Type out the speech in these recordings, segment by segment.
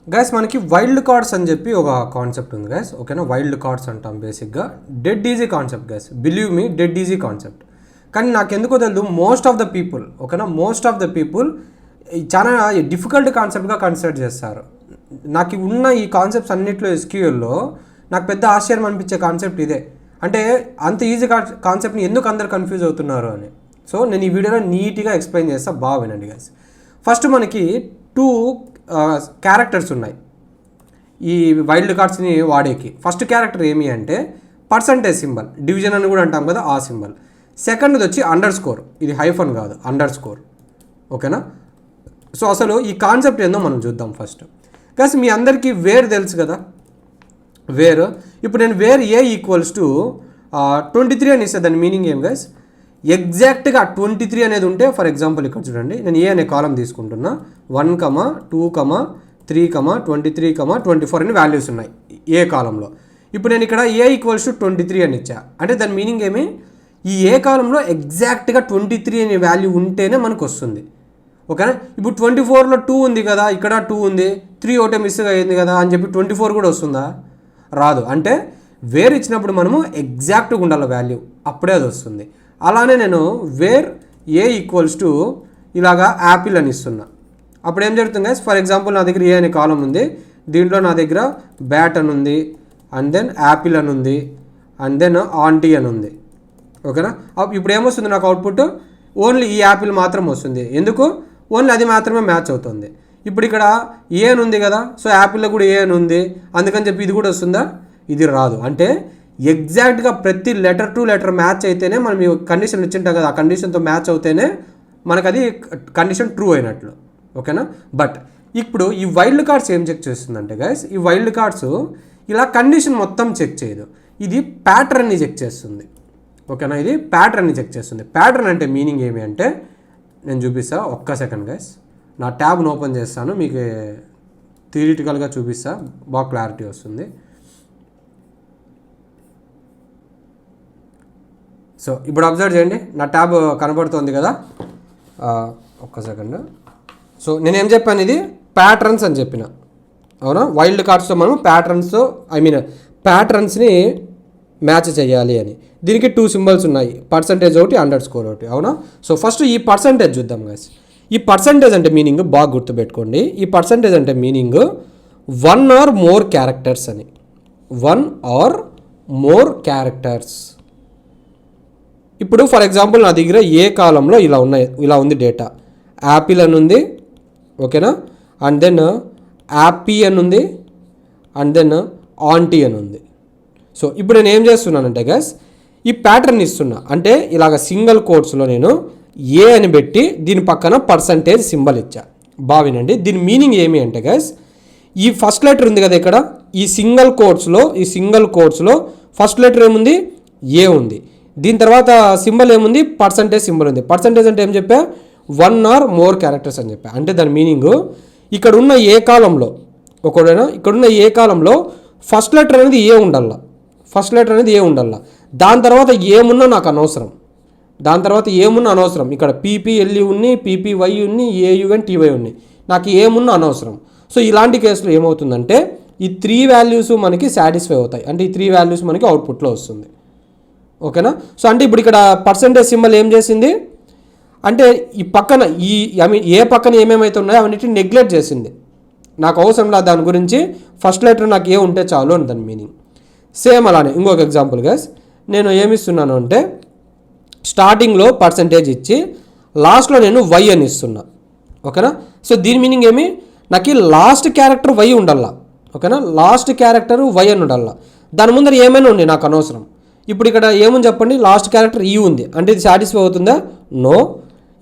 Guys మనకి wild cards అని చెప్పి ఒక కాన్సెప్ట్ ఉంది గైస్, ఓకేనా. వైల్డ్ కార్డ్స్ అంటాం బేసిక్గా. Dead easy concept guys, believe me, dead easy concept. కానీ నాకు ఎందుకో తెలియదు, మోస్ట్ ఆఫ్ ద పీపుల్, ఓకేనా, మోస్ట్ ఆఫ్ ద పీపుల్ చాలా డిఫికల్ట్ కాన్సెప్ట్గా కన్సిడర్ చేస్తారు. నాకు ఉన్న ఈ కాన్సెప్ట్స్ అన్నింటిలో ఎస్క్యూఎల్లో నాకు పెద్ద ఆశ్చర్యం అనిపించే కాన్సెప్ట్ ఇదే. అంటే అంత ఈజీ కాన్సెప్ట్ని ఎందుకు అందరు కన్ఫ్యూజ్ అవుతున్నారు అని. సో నేను ఈ వీడియోలో నీట్గా ఎక్స్ప్లెయిన్ చేస్తా, బాగా వినండి గైస్. ఫస్ట్ మనకి 2 క్యారెక్టర్స్ ఉన్నాయి ఈ వైల్డ్ కార్డ్స్ని వాడేకి. ఫస్ట్ క్యారెక్టర్ ఏమి అంటే పర్సంటేజ్ సింబల్, డివిజన్ అని కూడా అంటాం కదా, ఆ సింబల్. సెకండ్ది వచ్చి అండర్ స్కోర్, ఇది హైఫన్ కాదు, అండర్ స్కోర్, ఓకేనా. సో అసలు ఈ కాన్సెప్ట్ ఏందో మనం చూద్దాం ఫస్ట్. గైస్ మీ అందరికీ వేర్ తెలుసు కదా, వేర్. ఇప్పుడు నేను వేర్ ఏ ఈక్వల్స్ టు 23 అని ఇస్తే దాని మీనింగ్ ఏం గైస్, ఎగ్జాక్ట్గా 23 అనేది ఉంటే, ఫర్ ఎగ్జాంపుల్ ఇక్కడ చూడండి, నేను ఏ అనే కాలం తీసుకుంటున్నా, 1, 2, 3, 23, 24 అని వాల్యూస్ ఉన్నాయి ఏ కాలంలో. ఇప్పుడు నేను ఇక్కడ ఏ ఈక్వల్స్ టు 23 అని ఇచ్చా అంటే దాని మీనింగ్ ఏమి, ఈ ఏ కాలంలో ఎగ్జాక్ట్గా 23 అనే వాల్యూ ఉంటేనే మనకు వస్తుంది, ఓకేనా. ఇప్పుడు 24లో 2 ఉంది కదా, ఇక్కడ 2 ఉంది, 3 ఒకటే మిస్గా అయింది కదా అని చెప్పి 24 కూడా వస్తుందా, రాదు. అంటే వేర్ ఇచ్చినప్పుడు మనము ఎగ్జాక్ట్గా ఉండాలి వాల్యూ, అప్పుడే అది వస్తుంది. అలానే నేను వేర్ ఏ ఈక్వల్స్ టు ఇలాగా యాపిల్ అని ఇస్తున్నా, అప్పుడు ఏం జరుగుతుంది గైస్, ఫర్ ఎగ్జాంపుల్ నా దగ్గర ఏ అనే కాలం ఉంది, దీంట్లో నా దగ్గర బ్యాట్ అని ఉంది, అండ్ దెన్ యాపిల్ అని ఉంది, అండ్ దెన్ ఆంటీ అని ఉంది, ఓకేనా. ఇప్పుడు ఏమొస్తుంది నాకు అవుట్పుట్, ఓన్లీ ఈ యాపిల్ మాత్రం వస్తుంది. ఎందుకు, ఓన్లీ అది మాత్రమే మ్యాచ్ అవుతుంది. ఇప్పుడు ఇక్కడ ఏ అని ఉంది కదా, సో యాపిల్లో కూడా ఏ అని ఉంది, అందుకని చెప్పి ఇది కూడా వస్తుందా, ఇది రాదు. అంటే ఎగ్జాక్ట్గా ప్రతి లెటర్ టు లెటర్ మ్యాచ్ అయితేనే మనం ఈ కండిషన్ ఇచ్చింటాం కదా, ఆ కండిషన్తో మ్యాచ్ అవుతేనే మనకు అది కండిషన్ ట్రూ అయినట్లు, ఓకేనా. బట్ ఇప్పుడు ఈ వైల్డ్ కార్డ్స్ ఏం చెక్ చేస్తుందంటే గైస్, ఈ వైల్డ్ కార్డ్స్ ఇలా కండిషన్ మొత్తం చెక్ చేయదు, ఇది ప్యాటర్న్ని చెక్ చేస్తుంది, ఓకేనా. ఇది ప్యాటర్న్ని చెక్ చేస్తుంది. ప్యాటర్న్ అంటే మీనింగ్ ఏమి అంటే నేను చూపిస్తా, ఒక్క సెకండ్ గైస్, నా ట్యాబ్ను ఓపెన్ చేస్తాను, మీకు థియరిటికల్గా చూపిస్తా, బాగా క్లారిటీ వస్తుంది. సో ఇప్పుడు అబ్జర్వ్ చేయండి, నా ట్యాబ్ కనబడుతుంది కదా, ఒక్క సెకండ్. సో నేనేం చెప్పాను, ఇది ప్యాటర్న్స్ అని చెప్పిన, అవునా. వైల్డ్ కార్డ్స్తో మనం ప్యాటర్న్స్తో ప్యాటర్న్స్ని మ్యాచ్ చేయాలి అని. దీనికి 2 సింబల్స్ ఉన్నాయి, పర్సంటేజ్ ఒకటి, అండర్ స్కోర్ ఒకటి, అవునా. సో ఫస్ట్ ఈ పర్సంటేజ్ చూద్దాం గైస్. ఈ పర్సంటేజ్ అంటే మీనింగ్ బాగా గుర్తుపెట్టుకోండి. ఈ పర్సంటేజ్ అంటే మీనింగ్ 1 or more క్యారెక్టర్స్ అని, 1 or more క్యారెక్టర్స్. ఇప్పుడు ఫర్ ఎగ్జాంపుల్ నా దగ్గర ఏ కాలంలో ఇలా ఉంది డేటా, యాపిల్ అని ఉంది, ఓకేనా, అండ్ దెన్ యాపీ అని ఉంది, అండ్ దెన్ ఆంటీ అని ఉంది. సో ఇప్పుడు నేను ఏం చేస్తున్నానంటే గైస్, ఈ ప్యాటర్న్ ఇస్తున్నా, అంటే ఇలాగ సింగిల్ కోట్స్లో నేను ఏ అని పెట్టి దీని పక్కన పర్సంటేజ్ సింబల్ ఇచ్చా. బావినండి, దీని మీనింగ్ ఏమి అంటే గైస్, ఈ ఫస్ట్ లెటర్ ఉంది కదా ఇక్కడ, ఈ సింగిల్ కోట్స్లో ఫస్ట్ లెటర్ ఏముంది, ఏ ఉంది, దీని తర్వాత సింబల్ ఏముంది, పర్సంటేజ్ సింబల్ ఉంది. పర్సంటేజ్ అంటే ఏం చెప్పా, 1 or more క్యారెక్టర్స్ అని చెప్పా. అంటే దాని మీనింగ్ ఇక్కడున్న ఏ కాలంలో, ఇక్కడున్న ఏ కాలంలో ఫస్ట్ లెటర్ అనేది ఏ ఉండాల, దాని తర్వాత ఏమున్నా నాకు అనవసరం, ఇక్కడ పీపీఎల్ఈ ఉన్నాయి, పీపీవై ఉన్నాయి, ఏయుఎన్ టీవై ఉన్నాయి, నాకు ఏమున్నా అనవసరం. సో ఇలాంటి కేసులో ఏమవుతుందంటే ఈ 3 వాల్యూస్ మనకి సాటిస్ఫై అవుతాయి, అంటే ఈ 3 వాల్యూస్ మనకి అవుట్పుట్లో వస్తుంది, ఓకేనా. సో అంటే ఇప్పుడు ఇక్కడ పర్సంటేజ్ సింబల్ ఏం చేసింది అంటే ఈ పక్కన ఏ పక్కన ఏమేమైతే ఉన్నాయో అవన్నిటిని నెగ్లెక్ట్ చేసింది, నాకు అవసరం లేదు దాని గురించి, ఫస్ట్ లెటర్ నాకు ఏ ఉంటే చాలు అని దాని మీనింగ్. సేమ్ అలానే ఇంకొక ఎగ్జాంపుల్ గైస్, నేను ఏమిస్తున్నాను అంటే స్టార్టింగ్లో పర్సంటేజ్ ఇచ్చి లాస్ట్లో నేను వై అని ఇస్తున్నా, ఓకేనా. సో దీని మీనింగ్ ఏమి, నాకు లాస్ట్ క్యారెక్టర్ వై ఉండాలా, ఓకేనా, లాస్ట్ క్యారెక్టర్ వై అని ఉండాలా, దాని ముందర ఏమైనా ఉంది నాకు అనవసరం. ఇప్పుడు ఇక్కడ ఏముంది చెప్పండి, లాస్ట్ క్యారెక్టర్ ఈ ఉంది, అంటే ఇది సాటిస్ఫై అవుతుందా, నో.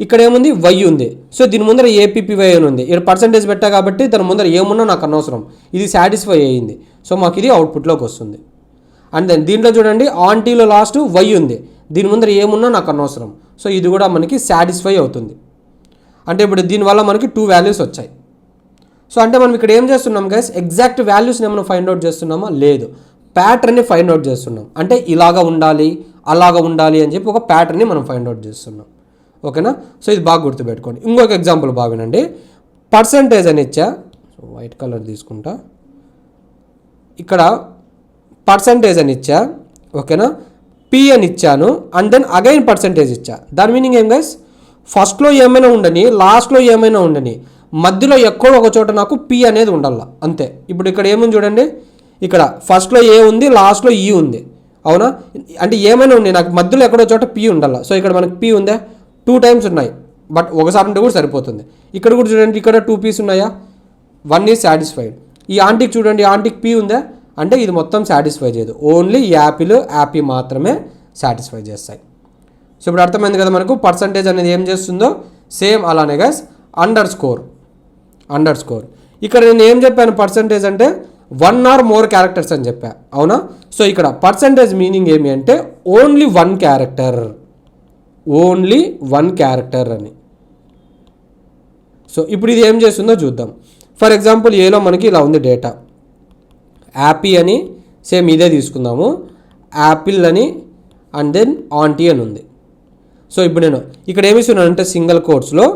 ఇక్కడ ఏముంది, వై ఉంది, సో దీని ముందర ఏపీపీవై అని ఉంది, ఇక్కడ పర్సంటేజ్ పెట్టా కాబట్టి దాని ముందర ఏమున్నా నాకు అనవసరం, ఇది సాటిస్ఫై అయ్యింది, సో మాకు ఇది అవుట్పుట్లోకి వస్తుంది. అండ్ దెన్ దీంట్లో చూడండి, ఆంటీలో లాస్ట్ వై ఉంది, దీని ముందర ఏమున్నా నాకు అనవసరం, సో ఇది కూడా మనకి సాటిస్ఫై అవుతుంది. అంటే ఇప్పుడు దీనివల్ల మనకి 2 వాల్యూస్ వచ్చాయి. సో అంటే మనం ఇక్కడ ఏం చేస్తున్నాం గైస్, ఎగ్జాక్ట్ వాల్యూస్ని ఏమైనా ఫైండ్ అవుట్ చేస్తున్నామా, లేదు, ప్యాటర్న్ని ఫైండ్ అవుట్ చేస్తున్నాం. అంటే ఇలాగా ఉండాలి, అలాగా ఉండాలి అని చెప్పి ఒక ప్యాటర్న్ని మనం ఫైండ్ అవుట్ చేస్తున్నాం, ఓకేనా. సో ఇది బాగా గుర్తుపెట్టుకోండి. ఇంకొక ఎగ్జాంపుల్ బాగా వినండి, పర్సంటేజ్ అని ఇచ్చా, సో వైట్ కలర్ తీసుకుంటా. ఇక్కడ పర్సంటేజ్ అని ఇచ్చా, ఓకేనా, పీ అని ఇచ్చాను, అండ్ దెన్ అగైన్ పర్సంటేజ్ ఇచ్చా. దాని మీనింగ్ ఏం గైస్, ఫస్ట్లో ఏమైనా ఉండని, లాస్ట్లో ఏమైనా ఉండని, మధ్యలో ఎక్కడో ఒక చోట నాకు పీ అనేది ఉండాల, అంతే. ఇప్పుడు ఇక్కడ ఏముంది చూడండి, ఇక్కడ ఫస్ట్లో ఏ ఉంది, లాస్ట్లో ఈ ఉంది, అవునా? అంటే ఏమైనా ఉంది, నాకు మధ్యలో ఎక్కడో చోట పీ ఉండాల. సో ఇక్కడ మనకి పీ ఉందా, 2 టైమ్స్ ఉన్నాయి, బట్ ఒకసారి ఉంటే కూడా సరిపోతుంది. ఇక్కడ కూడా చూడండి, ఇక్కడ 2 పీస్ ఉన్నాయా, 1 ఈజ్ సాటిస్ఫైడ్. ఈ ఆంటీకి చూడండి, ఆంటీకి పీ ఉందా అంటే ఇది మొత్తం సాటిస్ఫై చేయదు, ఓన్లీ యాపీ మాత్రమే సాటిస్ఫై చేస్తాయి. సో ఇప్పుడు అర్థమైంది కదా మనకు పర్సంటేజ్ అనేది ఏం చేస్తుందో. సేమ్ అలానే గైస్ అండర్ స్కోర్. ఇక్కడ నేను ఏం చెప్పాను, పర్సంటేజ్ అంటే 1 or more క్యారెక్టర్స్ అని చెప్పా, అవునా? సో ఇక్కడ పర్సంటేజ్ మీనింగ్ ఏమి అంటే ఓన్లీ 1 క్యారెక్టర్ అని. సో ఇప్పుడు ఇది ఏం చేస్తుందో చూద్దాం. ఫర్ ఎగ్జాంపుల్ ఏలో మనకి ఇలా ఉంది డేటా, యాపీ అని సేమ్ ఇదే తీసుకుందాము, యాపిల్ అని అండ్ దెన్ ఆంటీ అని ఉంది. సో ఇప్పుడు నేను ఇక్కడ ఏమి ఇస్తున్నాను అంటే సింగిల్ కోట్స్లో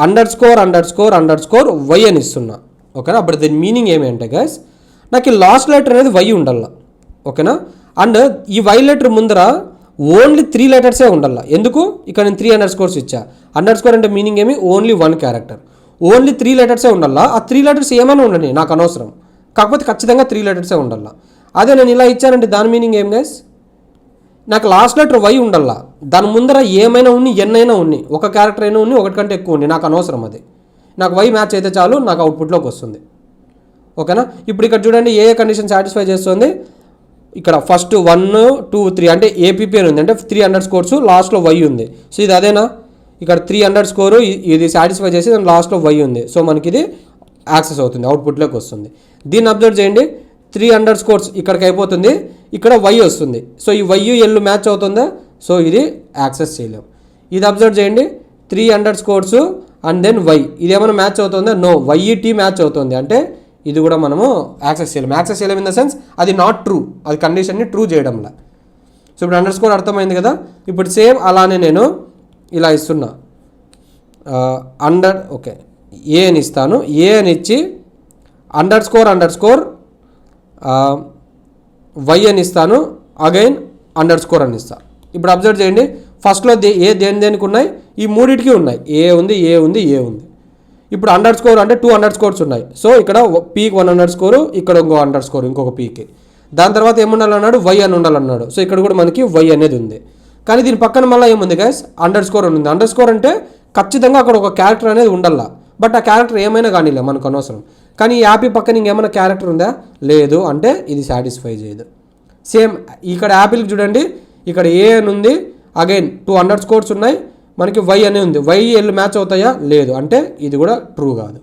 అండర్ స్కోర్ వై అని ఇస్తున్నా, ఓకేనా? అప్పుడు దీని మీనింగ్ ఏమి అంటే గైస్, నాకు లాస్ట్ లెటర్ అనేది వై ఉండాల, ఓకేనా? అండ్ ఈ వై లెటర్ ముందర ఓన్లీ 3 లెటర్సే ఉండాల. ఎందుకు, ఇక్కడ నేను 3 అండర్ స్కోర్స్ ఇచ్చా. అండర్ స్కోర్ అంటే మీనింగ్ ఏమి, ఓన్లీ 1 క్యారెక్టర్, ఓన్లీ 3 లెటర్సే ఉండాల. ఆ 3 లెటర్స్ ఏమైనా ఉండని నాకు అనవసరం, కాకపోతే ఖచ్చితంగా 3 లెటర్సే ఉండాల. అదే నేను ఇలా ఇచ్చానంటే దాని మీనింగ్ ఏం గైస్, నాకు లాస్ట్ లెటర్ వై ఉండాల, దాని ముందర ఏమైనా ఉన్ని, ఎన్నైనా ఉన్ని, ఒక క్యారెక్టర్ అయినా ఉన్ని, ఒకటి కంటే ఎక్కువ ఉంది, నాకు అనవసరం. అది నాకు వై మ్యాచ్ అయితే చాలు, నాకు అవుట్పుట్లోకి వస్తుంది, ఓకేనా? ఇప్పుడు ఇక్కడ చూడండి ఏ కండిషన్ సాటిస్ఫై చేస్తుంది. ఇక్కడ ఫస్ట్ 1, 2, 3 అంటే ఏపీపీ అని ఉంది, అంటే 3 అండర్ స్కోర్స్, లాస్ట్లో వై ఉంది. సో ఇది అదేనా, ఇక్కడ 3 అండర్ స్కోర్ ఇది సాటిస్ఫై చేసి దాని లాస్ట్లో వై ఉంది. సో మనకి ఇది యాక్సెస్ అవుతుంది, అవుట్పుట్లోకి వస్తుంది. దీన్ని అబ్జర్వ్ చేయండి, 3 అండర్ స్కోర్స్ ఇక్కడికి అయిపోతుంది, ఇక్కడ వై వస్తుంది. సో ఈ వై ఎల్లు మ్యాచ్ అవుతుందా, సో ఇది యాక్సెస్ చేయలేము. ఇది అబ్జర్వ్ చేయండి, 3 underscores and then Y, ఇది ఏమైనా మ్యాచ్ అవుతుందా, నో, వైఈటీ మ్యాచ్ అవుతుంది, అంటే ఇది కూడా మనము యాక్సెస్ చేయలేము ఇన్ ద సెన్స్ అది నాట్ ట్రూ, అది కండిషన్ని ట్రూ చేయడంలా. సో ఇప్పుడు అండర్ స్కోర్ అర్థమైంది కదా. ఇప్పుడు సేమ్ అలానే నేను ఇలా ఇస్తున్నా, ఓకే ఏ అని ఇస్తాను, ఏ అని ఇచ్చి అండర్ స్కోర్ వై అని ఇస్తాను, అగైన్ అండర్ స్కోర్ అని ఇస్తాను. ఇప్పుడు అబ్జర్వ్ చేయండి, ఫస్ట్లో దేనికి ఉన్నాయి, ఈ మూడింటికి ఉన్నాయి, ఏ ఉంది. ఇప్పుడు అండర్ స్కోర్ అంటే 2 అండర్ స్కోర్స్ ఉన్నాయి. సో ఇక్కడ పీకి 1 అండర్ స్కోరు, ఇక్కడ అండర్ స్కోర్ ఇంకొక పీకి, దాని తర్వాత ఏముండాలన్నాడు, వై అని ఉండాలన్నాడు. సో ఇక్కడ కూడా మనకి వై అనేది ఉంది. కానీ దీని పక్కన మళ్ళీ ఏముంది గైస్, అండర్ స్కోర్ అని ఉంది. అండర్ స్కోర్ అంటే ఖచ్చితంగా అక్కడ ఒక క్యారెక్టర్ అనేది ఉండాల, బట్ ఆ క్యారెక్టర్ ఏమైనా కానీలే మనకు అనవసరం. కానీ ఈ యాపీ పక్కన ఇంకేమైనా క్యారెక్టర్ ఉందా, లేదు, అంటే ఇది సాటిస్ఫై చేయదు. సేమ్ ఇక్కడ యాపిల్కి చూడండి, ఇక్కడ ఏ అని ఉంది, అగైన్ 2 అండర్ స్కోర్స్ ఉన్నాయి, మనకి వై అనే ఉంది, వై ఎల్ మ్యాచ్ అవుతాయా, లేదు, అంటే ఇది కూడా ట్రూ కాదు.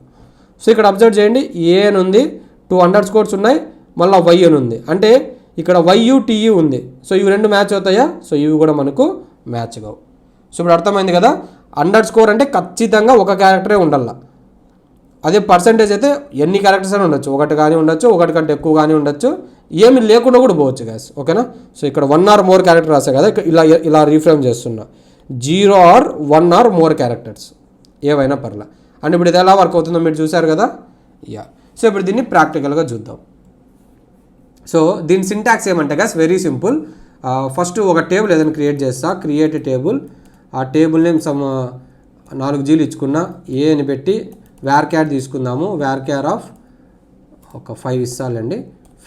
సో ఇక్కడ అబ్జర్వ్ చేయండి, ఏ అని ఉంది, 2 అండర్ స్కోర్స్ ఉన్నాయి, మళ్ళీ వై అని ఉంది, అంటే ఇక్కడ వైయుటియు ఉంది. సో ఇవి 2 మ్యాచ్ అవుతాయా, సో ఇవి కూడా మనకు మ్యాచ్ కావు. సో ఇప్పుడు అర్థమైంది కదా, అండర్ స్కోర్ అంటే ఖచ్చితంగా ఒక క్యారెక్టరే ఉండాల. అదే పర్సంటేజ్ అయితే ఎన్ని క్యారెక్టర్స్ అయినా ఉండొచ్చు, 1 కానీ ఉండొచ్చు, 1 కంటే ఎక్కువ కానీ ఉండొచ్చు, ఏమి లేకుండా కూడా పోవచ్చు గ్యాస్, ఓకేనా? సో ఇక్కడ 1 or more క్యారెక్టర్ రాసా కదా, ఇలా రీఫ్రేమ్ చేస్తున్నా, 0 or 1 or more క్యారెక్టర్స్ ఏవైనా పర్లే. అండ్ ఇప్పుడు ఇది ఎలా వర్క్ అవుతుందో మీరు చూసారు కదా, సో ఇప్పుడు దీన్ని ప్రాక్టికల్గా చూద్దాం. సో దీని సింటాక్స్ ఏమంటే గ్యాస్ వెరీ సింపుల్. ఫస్ట్ ఒక టేబుల్ ఏదైనా క్రియేట్ చేస్తా, క్రియేట్ టేబుల్. ఆ టేబుల్ నేమ్ 4 Gలు ఇచ్చుకున్నా, ఏ అని పెట్టి వ్యార్ తీసుకుందాము, వ్యార్ ఆఫ్ ఒక 5 ఇస్తాలండి,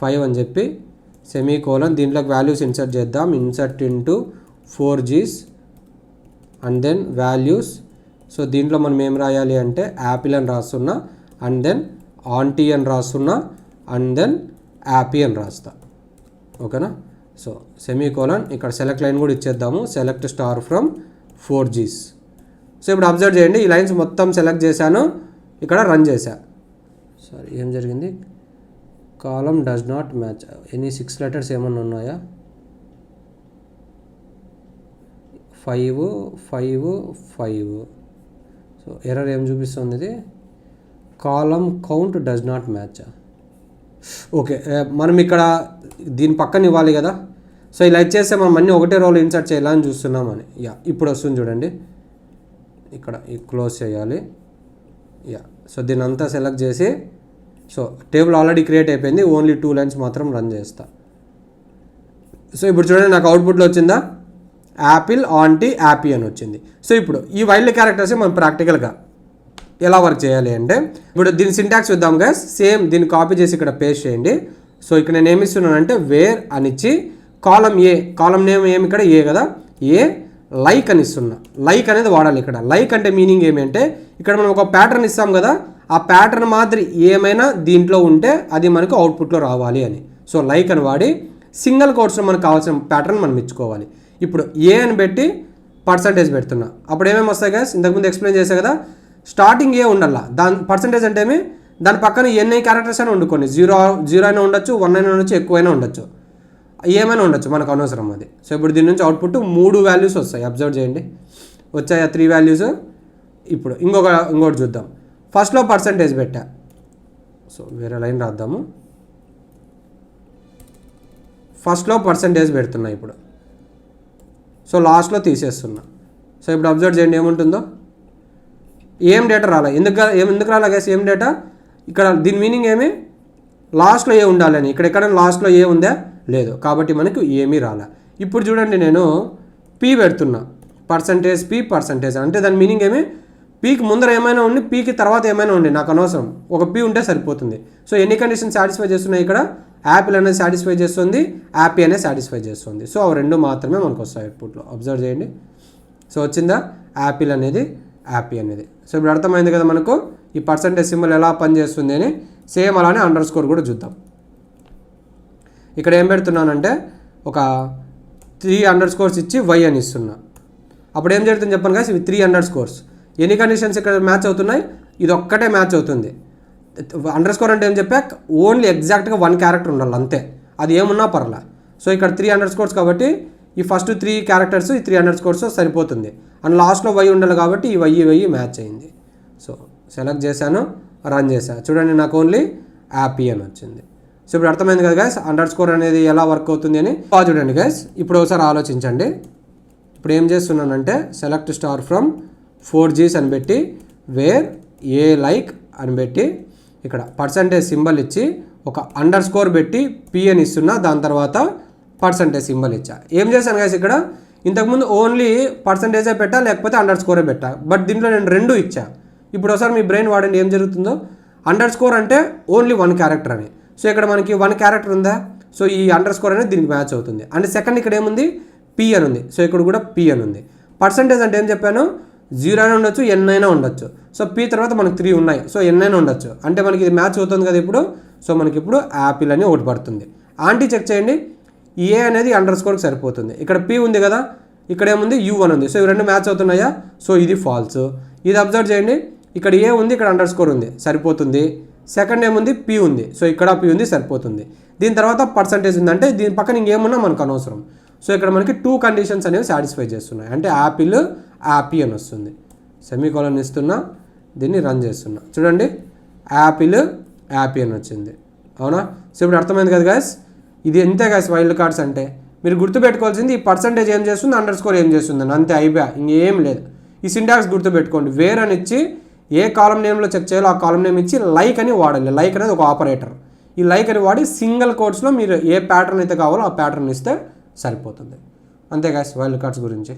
5 అని చెప్పి సెమీకోలన్, దీంట్లోకి వాల్యూస్ ఇన్సర్ట్ చేద్దాం, insert into 4 Gs and then values. So దీంట్లో మనం ఏం రాయాలి అంటే యాపిల్ అని రాస్తున్నా, అండ్ దెన్ ఆంటీ అని రాస్తున్నా, అండ్ దెన్ యాపీ అని రాస్తా, ఓకేనా? సో సెమీకోలన్, ఇక్కడ సెలెక్ట్ లైన్ కూడా ఇచ్చేద్దాము, select star from 4 Gs. So ఇప్పుడు అబ్జర్వ్ చేయండి, ఈ లైన్స్ మొత్తం సెలెక్ట్ చేశాను, ఇక్కడ రన్ చేశా. సారీ ఏం జరిగింది, column does not match, any 6 letters ఏమన్నా ఉన్నాయా, 5. సో ఎర్రర్ ఏం చూపిస్తుంది, ఇది column count does not match. Okay, మనం ఇక్కడ దీని పక్కన ఇవ్వాలి కదా. సో ఇలా ఇచ్చేస్తే మనం అన్నీ ఒకటే రోలో ఇన్సర్ట్ చేయాలని చూస్తున్నామని. ఇప్పుడు వస్తుంది చూడండి, ఇక్కడ క్లోజ్ చేయాలి. సో దీని అంతా సెలెక్ట్ చేసి సో టేబుల్ ఆల్రెడీ క్రియేట్ అయిపోయింది, ఓన్లీ 2 లైన్స్ మాత్రం రన్ చేస్తా. సో ఇప్పుడు చూడండి నాకు అవుట్పుట్లో వచ్చిందా, యాపిల్, ఆంటీ, యాపీ అని వచ్చింది. సో ఇప్పుడు ఈ వైల్డ్ క్యారెక్టర్స్ మనం ప్రాక్టికల్గా ఎలా వర్క్ చేయాలి అంటే, ఇప్పుడు దీని సింటాక్స్ చూద్దాం గైస్. సేమ్ దీన్ని కాపీ చేసి ఇక్కడ పేస్ట్ చేయండి. సో ఇక్కడ నేను ఏమి ఇస్తున్నానంటే వేర్ అని ఇచ్చి కాలం ఏ, కాలం నేమ్ ఏమి ఇక్కడ ఏ కదా, ఏ లైక్ అని ఇస్తున్నా. లైక్ అనేది వాడాలి ఇక్కడ. లైక్ అంటే మీనింగ్ ఏమంటే ఇక్కడ మనం ఒక ప్యాటర్న్ ఇస్తాం కదా, ఆ ప్యాటర్న్ మాదిరి ఏమైనా దీంట్లో ఉంటే అది మనకు అవుట్పుట్లో రావాలి అని. సో లైక్ అని వాడి సింగిల్ కోట్స్లో మనకు కావాల్సిన ప్యాటర్న్ మనం ఇచ్చుకోవాలి. ఇప్పుడు ఏ అని పెట్టి పర్సంటేజ్ పెడుతున్నా. అప్పుడు ఏమేమి వస్తాయి గైస్, ఇంతకుముందు ఎక్స్ప్లెయిన్ చేసా కదా, స్టార్టింగ్ ఏ ఉండాల, దాని పర్సంటేజ్ అంటే ఏమి, దాని పక్కన ఎన్ని క్యారెక్టర్స్ అయినా వండుకోండి, 0 అయినా ఉండొచ్చు, 1 అయినా ఉండొచ్చు, ఎక్కువైనా ఉండొచ్చు, ఏమైనా ఉండొచ్చు, మనకు అనవసరం అది. సో ఇప్పుడు దీని నుంచి అవుట్పుట్ 3 వాల్యూస్ వస్తాయి. అబ్జర్వ్ చేయండి, వచ్చాయా 3 వాల్యూస్. ఇప్పుడు ఇంకోటి చూద్దాం. ఫస్ట్లో పర్సంటేజ్ పెట్టా, సో వేరే లైన్ రాద్దాము. ఫస్ట్లో పర్సంటేజ్ పెడుతున్నా ఇప్పుడు, సో లాస్ట్లో తీసేస్తున్నా. సో ఇప్పుడు అబ్జర్వ్ చేయండి ఏముంటుందో, ఏం డేటా రాలే. ఎందుకు రాలే గైస్ ఏం డేటా, ఇక్కడ దీని మీనింగ్ ఏమి, లాస్ట్లో ఏ ఉండాలని. ఇక్కడ ఎక్కడ లాస్ట్లో ఏ ఉందా, లేదు, కాబట్టి మనకు ఏమీ రాలే. ఇప్పుడు చూడండి నేను పీ పెడుతున్నా, పర్సంటేజ్ పీ పర్సంటేజ్ అంటే దాని మీనింగ్ ఏమి, పీకి ముందర ఏమైనా ఉండి పీకి తర్వాత ఏమైనా ఉండి నాకు అనవసరం, ఒక పీ ఉంటే సరిపోతుంది. సో ఎన్ని కండిషన్ సాటిస్ఫై చేస్తున్నాయి ఇక్కడ, యాపిల్ అనేది సాటిస్ఫై చేస్తుంది, యాపీ అనేది సాటిస్ఫై చేస్తుంది. సో అవి 2 మాత్రమే మనకు వస్తాయి అవుట్పుట్లో. అబ్జర్వ్ చేయండి, సో వచ్చిందా యాపిల్ అనేది, యాపీ అనేది. సో ఇప్పుడు అర్థమైంది కదా మనకు ఈ పర్సంటేజ్ సింబల్ ఎలా పనిచేస్తుంది అని. సేమ్ అలానే అండర్ స్కోర్ కూడా చూద్దాం. ఇక్కడ ఏం పెడుతున్నానంటే ఒక 3 అండర్ స్కోర్స్ ఇచ్చి వై అని ఇస్తున్నా. అప్పుడు ఏం జరుగుతుంది చెప్పండి guys, ఇవి 3 అండర్ స్కోర్స్. ఎన్ని కండిషన్స్ ఇక్కడ మ్యాచ్ అవుతున్నాయి, ఇది ఒక్కటే మ్యాచ్ అవుతుంది. అండర్ స్కోర్ అంటే ఏం చెప్పా, ఓన్లీ ఎగ్జాక్ట్గా 1 క్యారెక్టర్ ఉండాలి అంతే, అది ఏమున్నా పర్లా. సో ఇక్కడ 3 అండర్ స్కోర్స్ కాబట్టి ఈ ఫస్ట్ 3 క్యారెక్టర్స్, ఈ 3 అండర్ స్కోర్స్ సరిపోతుంది. అండ్ లాస్ట్లో వై ఉండాలి కాబట్టి ఈ వై మ్యాచ్ అయింది. సో సెలెక్ట్ చేశాను, రన్ చేశాను, చూడండి నాకు ఓన్లీ యాపీ అని వచ్చింది. సో ఇప్పుడు అర్థమైంది కదా గైస్ అండర్ స్కోర్ అనేది ఎలా వర్క్ అవుతుంది అని. చూడండి గైస్, ఇప్పుడు ఒకసారి ఆలోచించండి. ఇప్పుడు ఏం చేస్తున్నానంటే సెలెక్ట్ స్టార్ ఫ్రమ్ 4Gs అని పెట్టి వేర్ ఏ లైక్ అని పెట్టి ఇక్కడ పర్సంటేజ్ సింబల్ ఇచ్చి ఒక అండర్ స్కోర్ పెట్టి పీ అని ఇస్తున్నా, దాని తర్వాత పర్సంటేజ్ సింబల్ ఇచ్చా. ఏం చేశాను గైస్, ఇక్కడ ఇంతకుముందు ఓన్లీ పర్సంటేజే పెట్టా లేకపోతే అండర్ స్కోరే పెట్టా, బట్ దీంట్లో నేను 2 ఇచ్చా. ఇప్పుడు ఒకసారి మీ బ్రెయిన్ వాడండి ఏం జరుగుతుందో. అండర్ స్కోర్ అంటే ఓన్లీ 1 క్యారెక్టర్ అని. సో ఇక్కడ మనకి 1 క్యారెక్టర్ ఉందా, సో ఈ అండర్ స్కోర్ అనేది దీనికి మ్యాచ్ అవుతుంది. అండ్ సెకండ్ ఇక్కడ ఏముంది, పీ అని ఉంది, సో ఇక్కడ కూడా పీ అని ఉంది. పర్సంటేజ్ అంటే ఏం చెప్పాను, 0 అయినా ఉండొచ్చు, n అయినా ఉండొచ్చు. సో పీ తర్వాత మనకు 3 ఉన్నాయి, సో n అయినా ఉండొచ్చు, అంటే మనకి ఇది మ్యాచ్ అవుతుంది కదా ఇప్పుడు. సో మనకి ఇప్పుడు యాపిల్ అని ఒకటి పడుతుంది. ఆంటీ చెక్ చేయండి, ఏ అనేది అండర్ స్కోర్కి సరిపోతుంది. ఇక్కడ పీ ఉంది కదా, ఇక్కడ ఏముంది U1 ఉంది, సో ఇవి 2 మ్యాచ్ అవుతున్నాయా, సో ఇది ఫాల్స్. ఇది అబ్జర్వ్ చేయండి, ఇక్కడ ఏ ఉంది, ఇక్కడ అండర్ స్కోర్ ఉంది, సరిపోతుంది. సెకండ్ ఏముంది, పీ ఉంది, సో ఇక్కడ పీ ఉంది, సరిపోతుంది. దీని తర్వాత పర్సంటేజ్ ఉంది, అంటే దీని పక్కన ఇంకేమున్నా మనకు అనవసరం. సో ఇక్కడ మనకి 2 కండిషన్స్ అనేవి సాటిస్ఫై చేస్తున్నాయి, అంటే యాపిల్ యాపీ అని వస్తుంది. సెమీకోలన్ ఇస్తున్నా, దీన్ని రన్ చేస్తున్నా, చూడండి యాపిల్ యాపీ అని వచ్చింది, అవునా. సో ఇప్పుడు అర్థమైంది కదా గైస్, ఇది ఎంతే గైస్ వైల్డ్ కార్డ్స్ అంటే. మీరు గుర్తుపెట్టుకోవాల్సింది ఈ పర్సంటేజ్ ఏం చేస్తుంది, అండర్ స్కోర్ ఏం చేస్తుంది అంతే, అయిపోయా, ఇంకేం లేదు. ఈ సింటాక్స్ గుర్తుపెట్టుకోండి, వేర్ అని ఇచ్చి ఏ కాలం నేమ్లో చెక్ చేయాలో ఆ కాలం నేమ్ ఇచ్చి లైక్ అని వాడాలి. లైక్ అనేది ఒక ఆపరేటర్. ఈ లైక్ అని వాడి సింగిల్ కోట్స్లో మీరు ఏ ప్యాటర్న్ అయితే కావాలో ఆ ప్యాటర్న్ ఇస్తే సరిపోతుంది. అంతే గైస్ వైల్డ్ కార్డ్స్ గురించి.